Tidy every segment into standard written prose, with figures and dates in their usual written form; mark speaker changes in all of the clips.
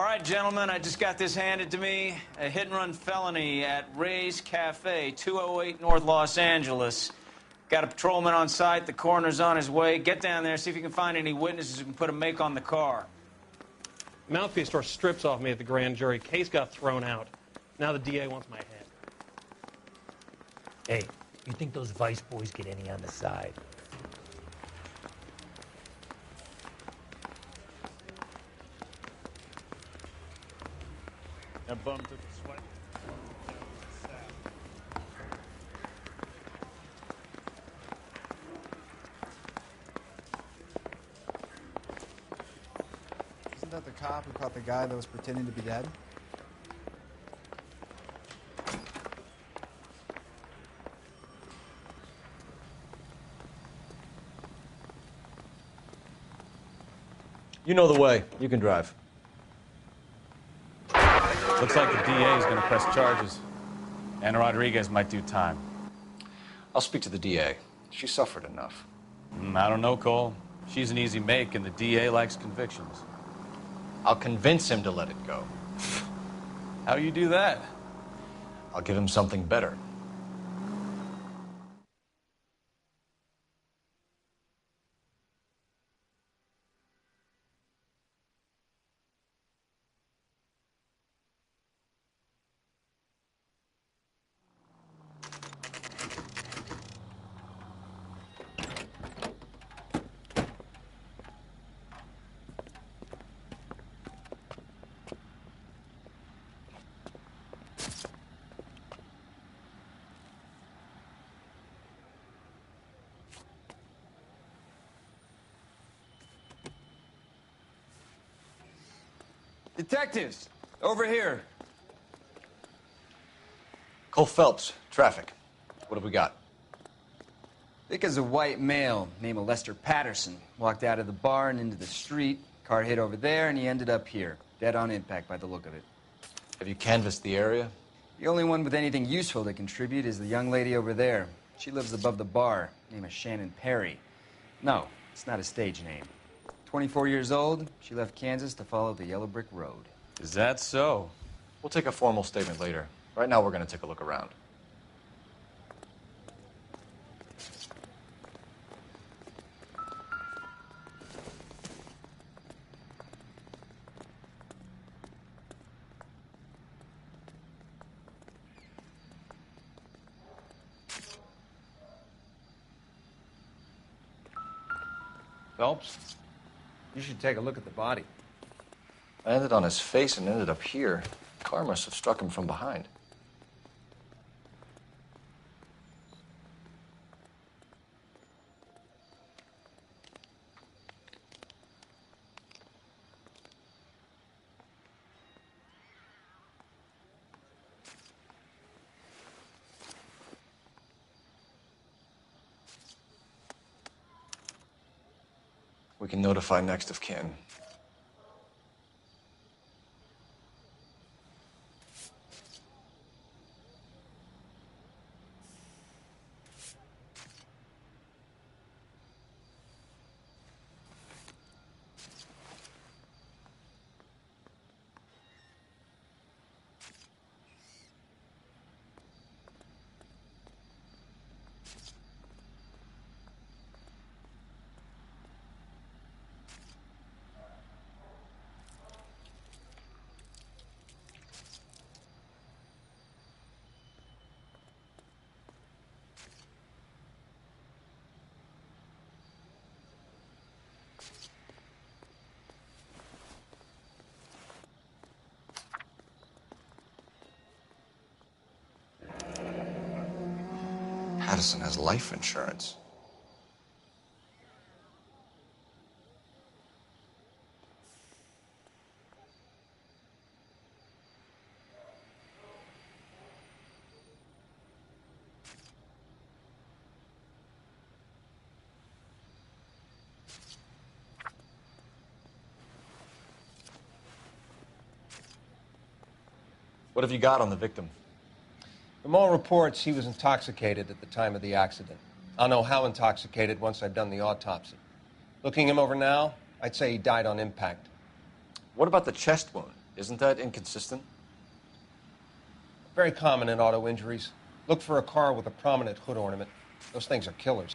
Speaker 1: All right, gentlemen, I just got this handed to me. A hit-and-run felony at Ray's Cafe, 208 North Los Angeles. Got a patrolman on site. The coroner's on his way. Get down there, see if you can find any witnesses who can put a make on the car.
Speaker 2: Mouthpiece tore strips off me at the grand jury. Case got thrown out. Now the DA wants my head.
Speaker 3: Hey, you think those Vice boys get any on the side?
Speaker 1: That bum took the sweat.
Speaker 4: Isn't that the cop who caught the guy that was pretending to be dead?
Speaker 5: You know the way. You can drive.
Speaker 6: Looks like the DA is going to press charges. And Rodriguez might do time.
Speaker 5: I'll speak to the DA. She suffered enough.
Speaker 6: I don't know, Cole. She's an easy make, and the DA likes convictions.
Speaker 5: I'll convince him to let it go.
Speaker 6: How do you do that?
Speaker 5: I'll give him something better.
Speaker 1: Detectives, over here.
Speaker 5: Cole Phelps, traffic. What have we got?
Speaker 7: Vic is a white male named Lester Patterson. Walked out of the bar and into the street. Car hit over there, and he ended up here. Dead on impact by the look of it.
Speaker 5: Have you canvassed the area?
Speaker 7: The only one with anything useful to contribute is the young lady over there. She lives above the bar. Name is Shannon Perry. No, it's not a stage name. 24 years old, she left Kansas to follow the yellow brick road.
Speaker 6: Is that so?
Speaker 5: We'll take a formal statement later. Right now, we're going to take a look around.
Speaker 8: Phelps, you should take a look at the body.
Speaker 5: I ended on his face and ended up here. The car must have struck him from behind. We can notify next of kin. Patterson has life insurance. What have you got on the victim?
Speaker 8: From all reports, he was intoxicated at the time of the accident. I'll know how intoxicated once I've done the autopsy. Looking him over now, I'd say he died on impact.
Speaker 5: What about the chest wound? Isn't that inconsistent?
Speaker 8: Very common in auto injuries. Look for a car with a prominent hood ornament. Those things are killers.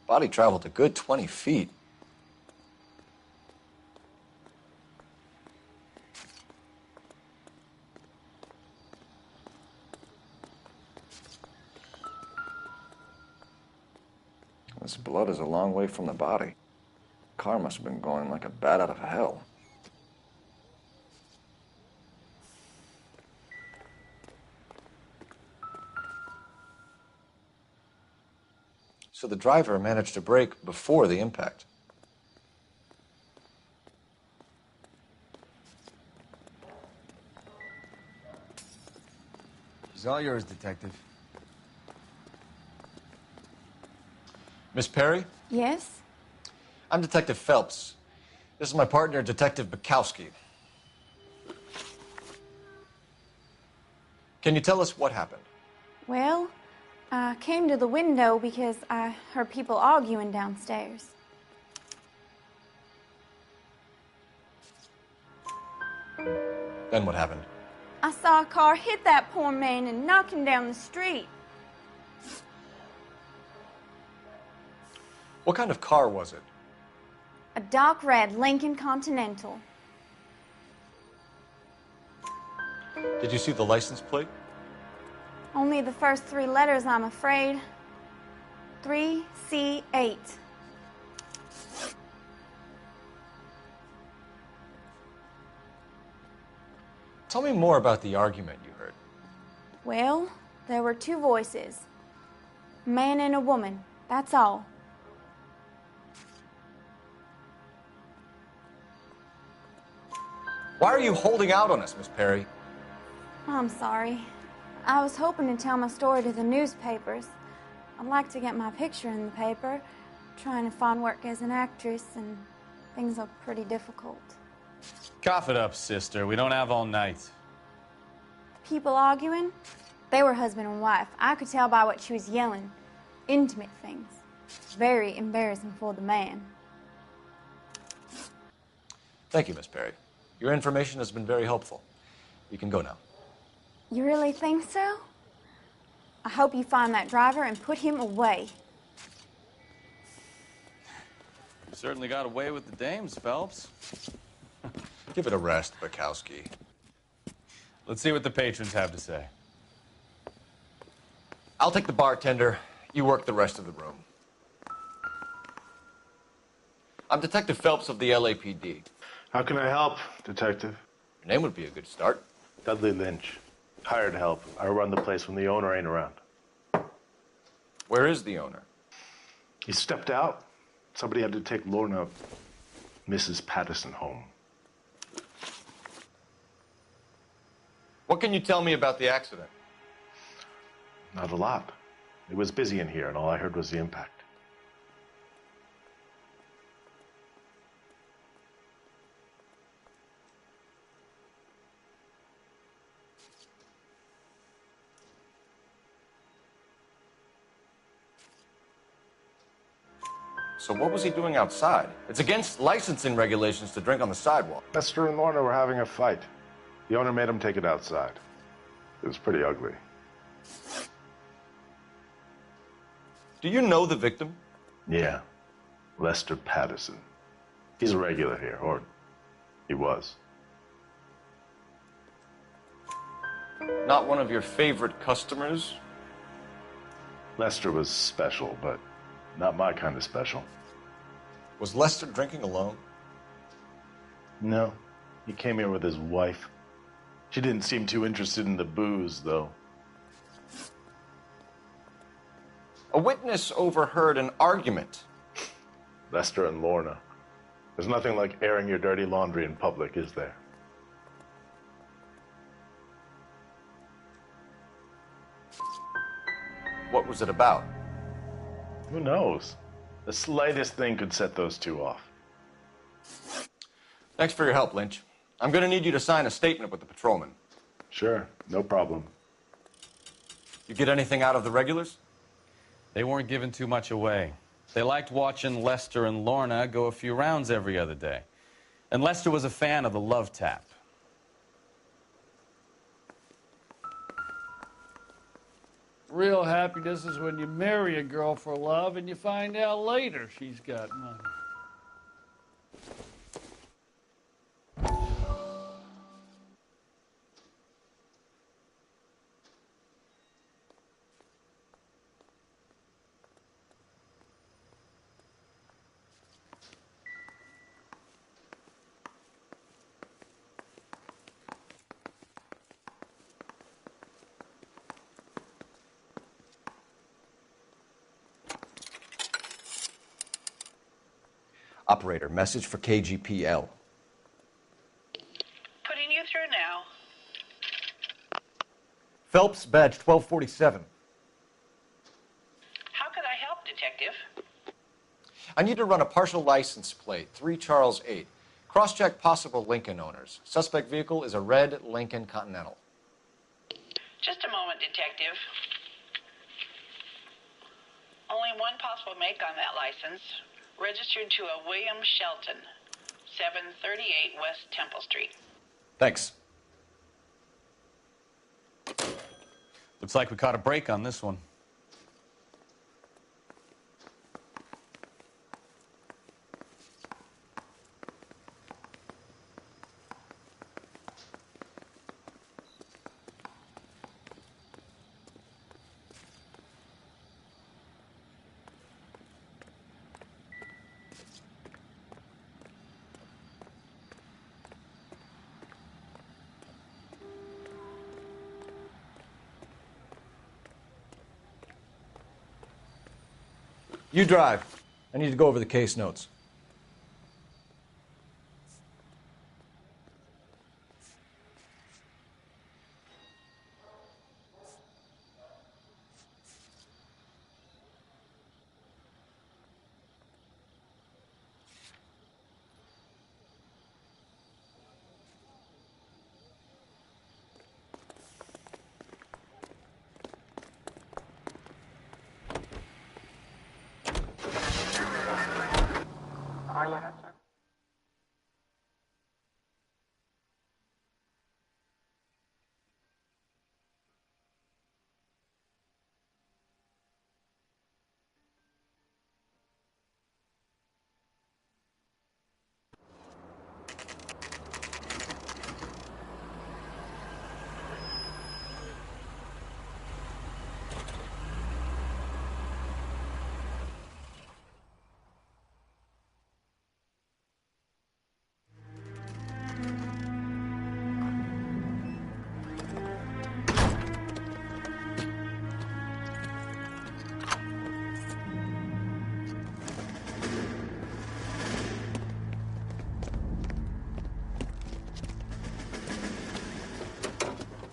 Speaker 5: Body traveled a good 20 feet. This blood is a long way from the body. Car must have been going like a bat out of hell. So the driver managed to brake before the impact.
Speaker 7: She's all yours, Detective.
Speaker 5: Miss Perry?
Speaker 9: Yes?
Speaker 5: I'm Detective Phelps. This is my partner, Detective Bukowski. Can you tell us what happened?
Speaker 9: Well, I came to the window because I heard people arguing downstairs.
Speaker 5: Then what happened?
Speaker 9: I saw a car hit that poor man and knock him down the street.
Speaker 5: What kind of car was it?
Speaker 9: A dark red Lincoln Continental.
Speaker 5: Did you see the license plate?
Speaker 9: Only the first 3 letters, I'm afraid. 3C8.
Speaker 5: Tell me more about the argument you heard.
Speaker 9: Well, there were 2 voices. A man and a woman, that's all.
Speaker 5: Why are you holding out on us, Miss Perry?
Speaker 9: I'm sorry. I was hoping to tell my story to the newspapers. I'd like to get my picture in the paper. Trying to find work as an actress, and things look pretty difficult.
Speaker 6: Cough it up, sister. We don't have all night.
Speaker 9: People arguing? They were husband and wife. I could tell by what she was yelling. Intimate things. Very embarrassing for the man.
Speaker 5: Thank you, Miss Perry. Your information has been very helpful. You can go now.
Speaker 9: You really think so? I hope you find that driver and put him away.
Speaker 6: You certainly got away with the dames, Phelps.
Speaker 5: Give it a rest, Bukowski.
Speaker 6: Let's see what the patrons have to say.
Speaker 5: I'll take the bartender. You work the rest of the room. I'm Detective Phelps of the LAPD.
Speaker 10: How can I help, Detective?
Speaker 5: Your name would be a good start.
Speaker 10: Dudley Lynch. Hired help. I run the place when the owner ain't around.
Speaker 5: Where is the owner?
Speaker 10: He stepped out. Somebody had to take Lorna, Mrs. Patterson, home.
Speaker 5: What can you tell me about the accident?
Speaker 10: Not a lot. It was busy in here, and all I heard was the impact.
Speaker 5: So what was he doing outside? It's against licensing regulations to drink on the sidewalk.
Speaker 10: Lester and Lorna were having a fight. The owner made him take it outside. It was pretty ugly.
Speaker 5: Do you know the victim?
Speaker 10: Yeah. Lester Patterson. He's a regular here, or he was.
Speaker 5: Not one of your favorite customers?
Speaker 10: Lester was special, but not my kind of special.
Speaker 5: Was Lester drinking alone?
Speaker 10: No. He came here with his wife. She didn't seem too interested in the booze, though.
Speaker 5: A witness overheard an argument.
Speaker 10: Lester and Lorna. There's nothing like airing your dirty laundry in public, is there?
Speaker 5: What was it about?
Speaker 10: Who knows? The slightest thing could set those 2 off.
Speaker 5: Thanks for your help, Lynch. I'm going to need you to sign a statement with the patrolman.
Speaker 10: Sure, no problem.
Speaker 11: You get anything out of the regulars?
Speaker 6: They weren't giving too much away. They liked watching Lester and Lorna go a few rounds every other day. And Lester was a fan of the love tap.
Speaker 12: Real happiness is when you marry a girl for love and you find out later she's got money.
Speaker 11: Operator, message for KGPL.
Speaker 13: Putting you through now.
Speaker 11: Phelps, badge 1247.
Speaker 13: How could I help, Detective?
Speaker 11: I need to run a partial license plate, 3 Charles 8. Cross-check possible Lincoln owners. Suspect vehicle is a red Lincoln Continental.
Speaker 13: Just a moment, Detective. Only one possible make on that license. Registered to a William Shelton, 738 West Temple Street.
Speaker 11: Thanks.
Speaker 6: Looks like we caught a break on this one.
Speaker 11: You drive. I need to go over the case notes.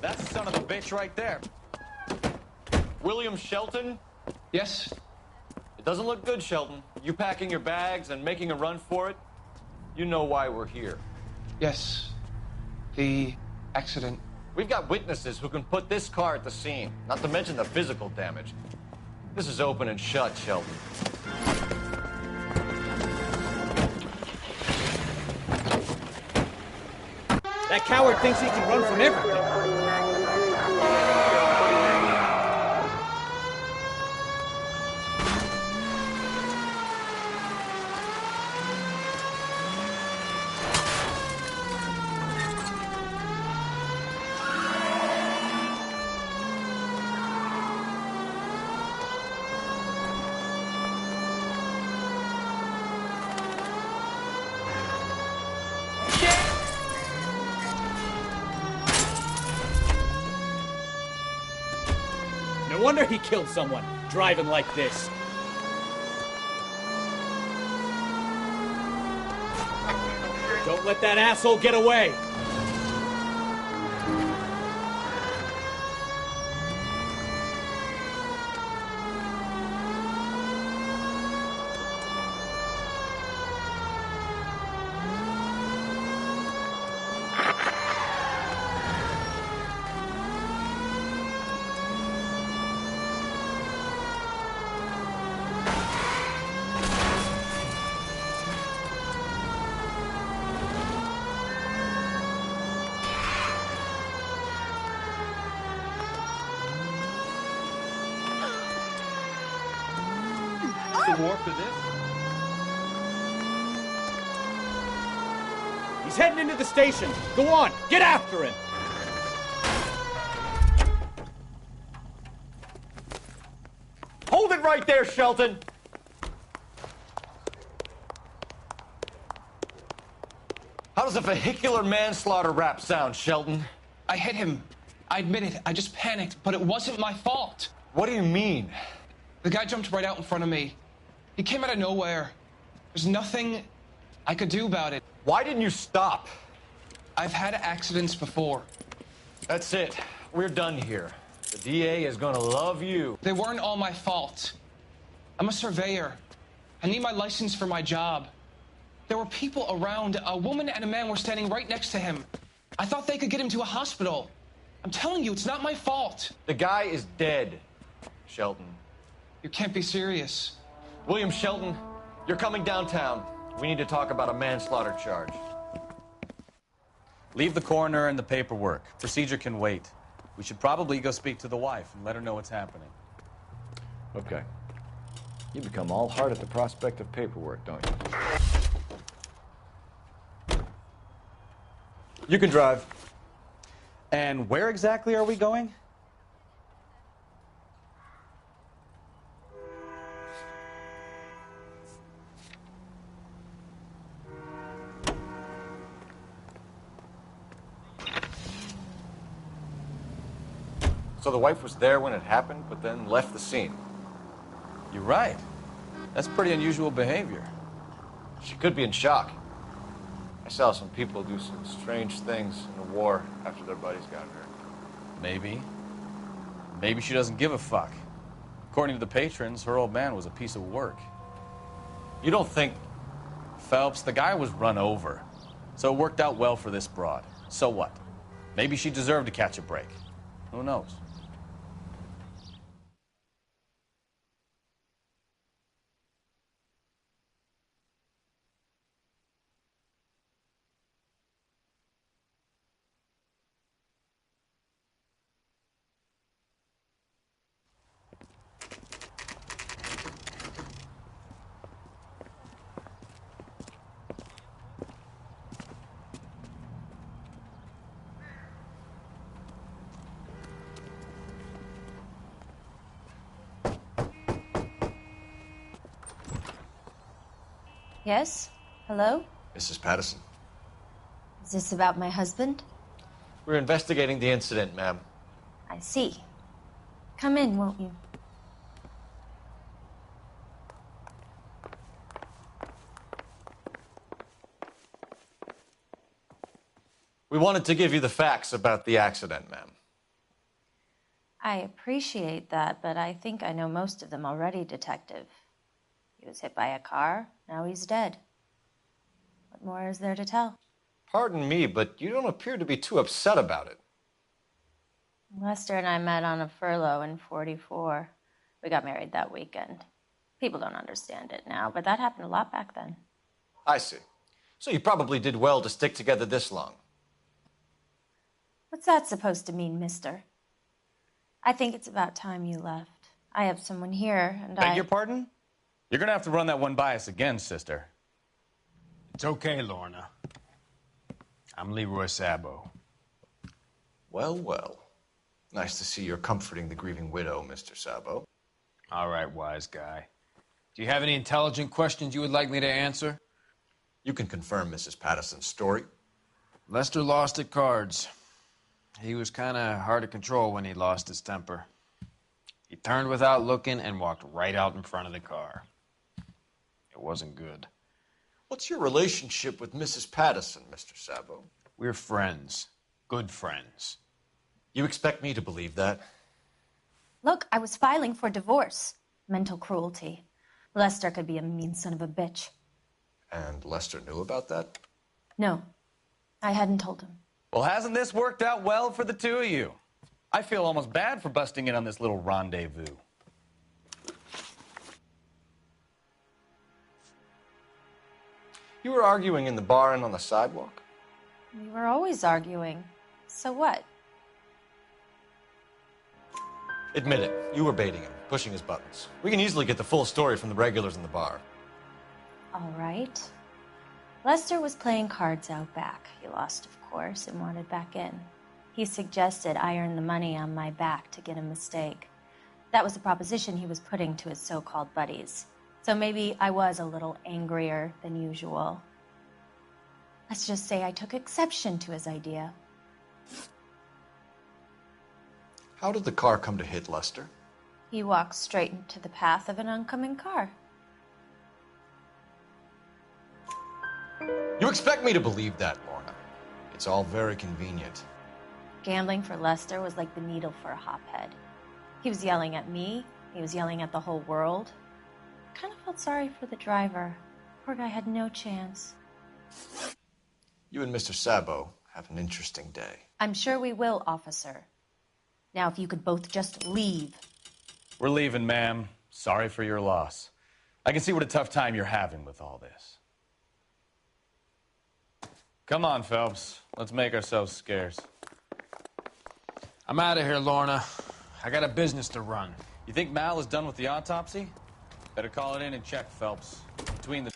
Speaker 11: That's the son of a bitch right there. William Shelton?
Speaker 8: Yes?
Speaker 11: It doesn't look good, Shelton. You packing your bags and making a run for it? You know why we're here.
Speaker 8: Yes. The accident.
Speaker 11: We've got witnesses who can put this car at the scene, not to mention the physical damage. This is open and shut, Shelton.
Speaker 14: That coward thinks he can run from everything. No wonder he killed someone, driving like this. Don't let that asshole get away!
Speaker 2: the war for this?
Speaker 14: He's heading into the station. Go on, get after him.
Speaker 11: Hold it right there, Shelton. How does a vehicular manslaughter rap sound, Shelton?
Speaker 15: I hit him. I admit it. I just panicked, but it wasn't my fault.
Speaker 11: What do you mean?
Speaker 15: The guy jumped right out in front of me. He came out of nowhere. There's nothing I could do about it.
Speaker 11: Why didn't you stop?
Speaker 15: I've had accidents before.
Speaker 11: That's it. We're done here. The DA is gonna love you.
Speaker 15: They weren't all my fault. I'm a surveyor. I need my license for my job. There were people around. A woman and a man were standing right next to him. I thought they could get him to a hospital. I'm telling you, it's not my fault.
Speaker 11: The guy is dead, Shelton.
Speaker 15: You can't be serious.
Speaker 11: William Shelton, you're coming downtown. We need to talk about a manslaughter charge.
Speaker 6: Leave the coroner and the paperwork. Procedure can wait. We should probably go speak to the wife and let her know what's happening.
Speaker 5: Okay. You become all heart at the prospect of paperwork, don't you?
Speaker 11: You can drive.
Speaker 6: And where exactly are we going?
Speaker 11: So the wife was there when it happened, but then left the scene.
Speaker 6: You're right. That's pretty unusual behavior.
Speaker 11: She could be in shock. I saw some people do some strange things in the war after their buddies got hurt.
Speaker 6: Maybe. Maybe she doesn't give a fuck. According to the patrons, her old man was a piece of work.
Speaker 11: You don't think...
Speaker 6: Phelps, the guy was run over. So it worked out well for this broad. So what? Maybe she deserved to catch a break. Who knows?
Speaker 16: Yes? Hello?
Speaker 11: Mrs. Patterson.
Speaker 16: Is this about my husband?
Speaker 11: We're investigating the incident, ma'am.
Speaker 16: I see. Come in, won't you?
Speaker 11: We wanted to give you the facts about the accident, ma'am.
Speaker 16: I appreciate that, but I think I know most of them already, Detective. He was hit by a car, now he's dead. What more is there to tell?
Speaker 11: Pardon me, but you don't appear to be too upset about it.
Speaker 16: Lester and I met on a furlough in '44. We got married that weekend. People don't understand it now, but that happened a lot back then.
Speaker 11: I see. So you probably did well to stick together this long.
Speaker 16: What's that supposed to mean, mister? I think it's about time you left. I have someone here, and
Speaker 6: Beg your pardon? You're gonna have to run that one by us again, sister.
Speaker 17: It's okay, Lorna. I'm Leroy Sabo.
Speaker 11: Well, well. Nice to see you're comforting the grieving widow, Mr. Sabo.
Speaker 17: All right, wise guy. Do you have any intelligent questions you would like me to answer?
Speaker 11: You can confirm Mrs. Patterson's story.
Speaker 17: Lester lost at cards. He was kind of hard to control when he lost his temper. He turned without looking and walked right out in front of the car. It wasn't good.
Speaker 11: What's your relationship with Mrs. Patterson, Mr. Sabo?
Speaker 17: We're friends. Good friends.
Speaker 11: You expect me to believe that?
Speaker 16: Look, I was filing for divorce. Mental cruelty. Lester could be a mean son of a bitch.
Speaker 11: And Lester knew about that?
Speaker 16: No, I hadn't told him.
Speaker 6: Well, hasn't this worked out well for the two of you? I feel almost bad for busting in on this little rendezvous.
Speaker 11: You were arguing in the bar and on the sidewalk?
Speaker 16: We were always arguing. So what?
Speaker 11: Admit it, you were baiting him. pushing his buttons. We can easily get the full story from the regulars in the bar.
Speaker 16: All right. Lester was playing cards out back. He lost, of course, and wanted back in. He suggested I earn the money on my back to get a mistake. That was the proposition he was putting to his so-called buddies. So maybe I was a little angrier than usual. Let's just say I took exception to his idea.
Speaker 11: How did the car come to hit Lester?
Speaker 16: He walked straight into the path of an oncoming car.
Speaker 11: You expect me to believe that, Lorna? It's all very convenient.
Speaker 16: Gambling for Lester was like the needle for a hophead. He was yelling at me. He was yelling at the whole world. I kind of felt sorry for the driver. Poor guy had no chance.
Speaker 11: You and Mr. Sabo have an interesting day.
Speaker 16: I'm sure we will, officer. Now, if you could both just leave.
Speaker 6: We're leaving, ma'am. Sorry for your loss. I can see what a tough time you're having with all this. Come on, Phelps. Let's make ourselves scarce.
Speaker 17: I'm out of here, Lorna. I got a business to run.
Speaker 6: You think Mal is done with the autopsy? Better call it in and check, Phelps. Between the